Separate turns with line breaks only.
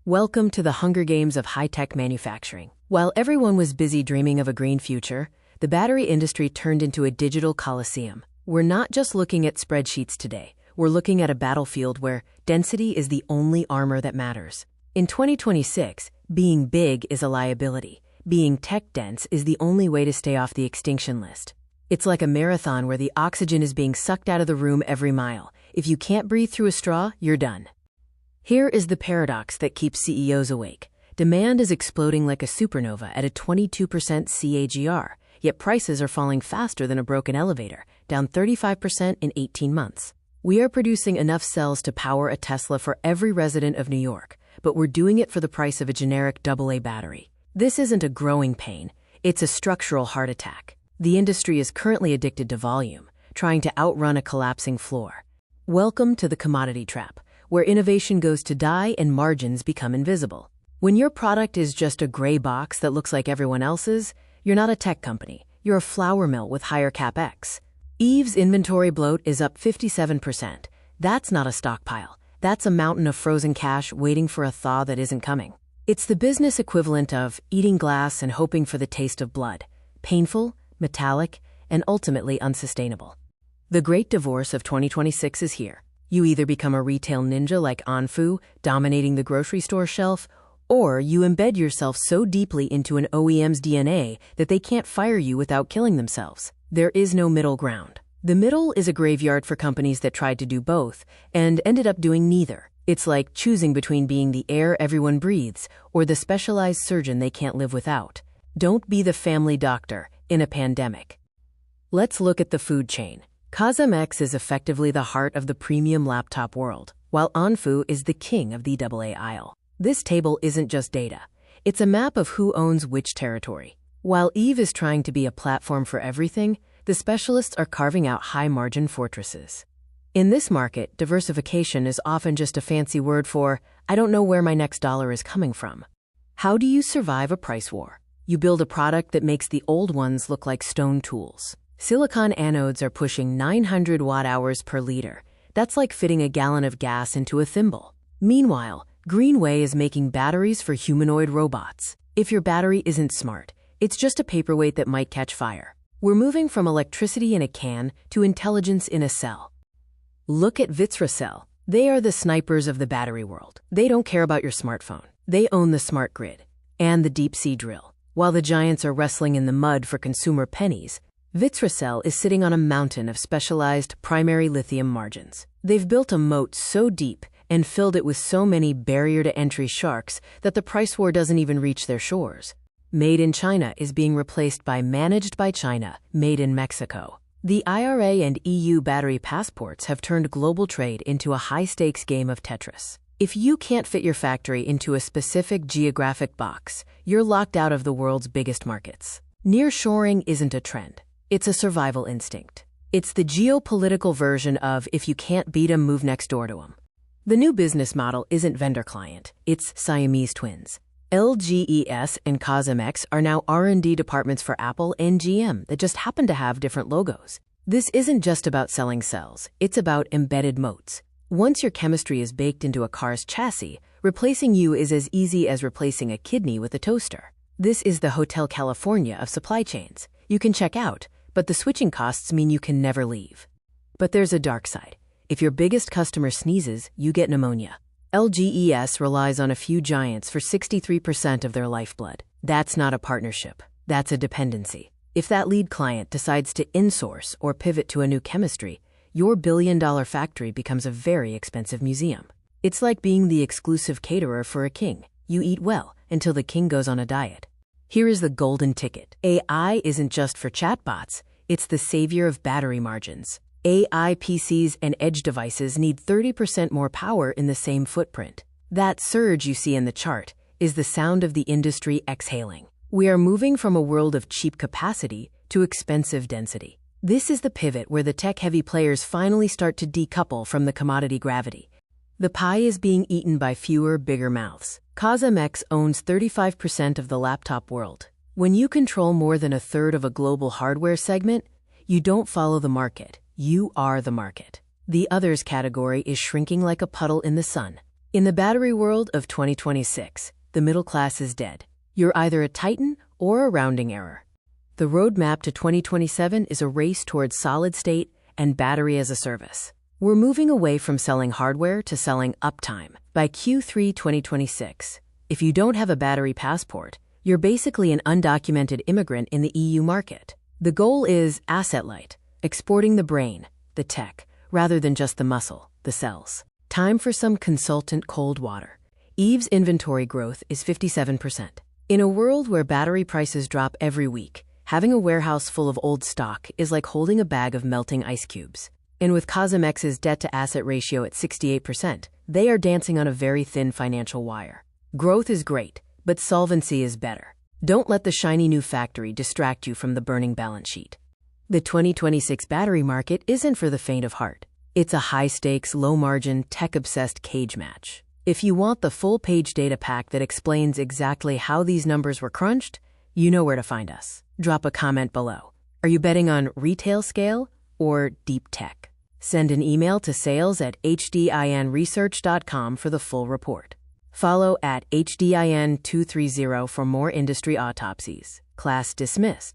Welcome to the Hunger Games of high-tech manufacturing. While everyone was busy dreaming of a green future, the battery industry turned into a digital coliseum. We're not just looking at spreadsheets today. We're looking at a battlefield where density is the only armor that matters. In 2026, being big is a liability. Being tech-dense is the only way to stay off the extinction list. It's like a marathon where the oxygen is being sucked out of the room every mile. If you can't breathe through a straw, you're done. Here is the paradox that keeps CEOs awake. Demand is exploding like a supernova at a 22% CAGR, yet prices are falling faster than a broken elevator, down 35% in 18 months. We are producing enough cells to power a Tesla for every resident of New York, but we're doing it for the price of a generic AA battery. This isn't a growing pain, it's a structural heart attack. The industry is currently addicted to volume, trying to outrun a collapsing floor. Welcome to the commodity trap, where innovation goes to die and margins become invisible. When your product is just a gray box that looks like everyone else's, you're not a tech company, you're a flour mill with higher CapEx. Eve's inventory bloat is up 57%. That's not a stockpile. That's a mountain of frozen cash waiting for a thaw that isn't coming. It's the business equivalent of eating glass and hoping for the taste of blood. Painful, metallic, and ultimately unsustainable. The great divorce of 2026 is here. You either become a retail ninja like Anfu, dominating the grocery store shelf, or you embed yourself so deeply into an OEM's DNA that they can't fire you without killing themselves. There is no middle ground. The middle is a graveyard for companies that tried to do both and ended up doing neither. It's like choosing between being the air everyone breathes or the specialized surgeon they can't live without. Don't be the family doctor in a pandemic. Let's look at the food chain. CAGR is effectively the heart of the premium laptop world, while Anfu is the king of the AA aisle. This table isn't just data. It's a map of who owns which territory. While Eve is trying to be a platform for everything, the specialists are carving out high-margin fortresses. In this market, diversification is often just a fancy word for, I don't know where my next dollar is coming from. How do you survive a price war? You build a product that makes the old ones look like stone tools. Silicon anodes are pushing 900 watt-hours per liter. That's like fitting a gallon of gas into a thimble. Meanwhile, Greenway is making batteries for humanoid robots. If your battery isn't smart, it's just a paperweight that might catch fire. We're moving from electricity in a can to intelligence in a cell. Look at Vitracell. They are the snipers of the battery world. They don't care about your smartphone. They own the smart grid and the deep-sea drill. While the giants are wrestling in the mud for consumer pennies, Vitracell is sitting on a mountain of specialized primary lithium margins. They've built a moat so deep and filled it with so many barrier-to-entry sharks that the price war doesn't even reach their shores. Made in China is being replaced by Managed by China, Made in Mexico. The IRA and EU battery passports have turned global trade into a high-stakes game of Tetris. If you can't fit your factory into a specific geographic box, you're locked out of the world's biggest markets. Nearshoring isn't a trend. It's a survival instinct. It's the geopolitical version of if you can't beat 'em, move next door to 'em. The new business model isn't vendor-client, it's Siamese twins. LGES and CAGR are now R&D departments for Apple and GM that just happen to have different logos. This isn't just about selling cells, it's about embedded moats. Once your chemistry is baked into a car's chassis, replacing you is as easy as replacing a kidney with a toaster. This is the Hotel California of supply chains. You can check out, but the switching costs mean you can never leave. But there's a dark side. If your biggest customer sneezes, you get pneumonia. LGES relies on a few giants for 63% of their lifeblood. That's not a partnership. That's a dependency. If that lead client decides to insource or pivot to a new chemistry, your billion-dollar factory becomes a very expensive museum. It's like being the exclusive caterer for a king. You eat well until the king goes on a diet. Here is the golden ticket. AI isn't just for chatbots, it's the savior of battery margins. AI PCs and edge devices need 30% more power in the same footprint. That surge you see in the chart is the sound of the industry exhaling. We are moving from a world of cheap capacity to expensive density. This is the pivot where the tech-heavy players finally start to decouple from the commodity gravity. The pie is being eaten by fewer, bigger mouths. CAGR owns 35% of the laptop world. When you control more than a third of a global hardware segment, you don't follow the market, you are the market. The others category is shrinking like a puddle in the sun. In the battery world of 2026, the middle class is dead. You're either a titan or a rounding error. The roadmap to 2027 is a race towards solid-state and battery as a service. We're moving away from selling hardware to selling uptime. By Q3 2026, if you don't have a battery passport, you're basically an undocumented immigrant in the EU market. The goal is asset-light, exporting the brain, the tech, rather than just the muscle, the cells. Time for some consultant cold water. EV's inventory growth is 57%. In a world where battery prices drop every week, having a warehouse full of old stock is like holding a bag of melting ice cubes. And with Cosmex's debt-to-asset ratio at 68%, they are dancing on a very thin financial wire. Growth is great, but solvency is better. Don't let the shiny new factory distract you from the burning balance sheet. The 2026 battery market isn't for the faint of heart. It's a high-stakes, low-margin, tech-obsessed cage match. If you want the full-page data pack that explains exactly how these numbers were crunched, you know where to find us. Drop a comment below. Are you betting on retail scale or deep tech? Send an email to sales@hdinresearch.com for the full report. Follow @HDIN230 for more industry autopsies. Class dismissed.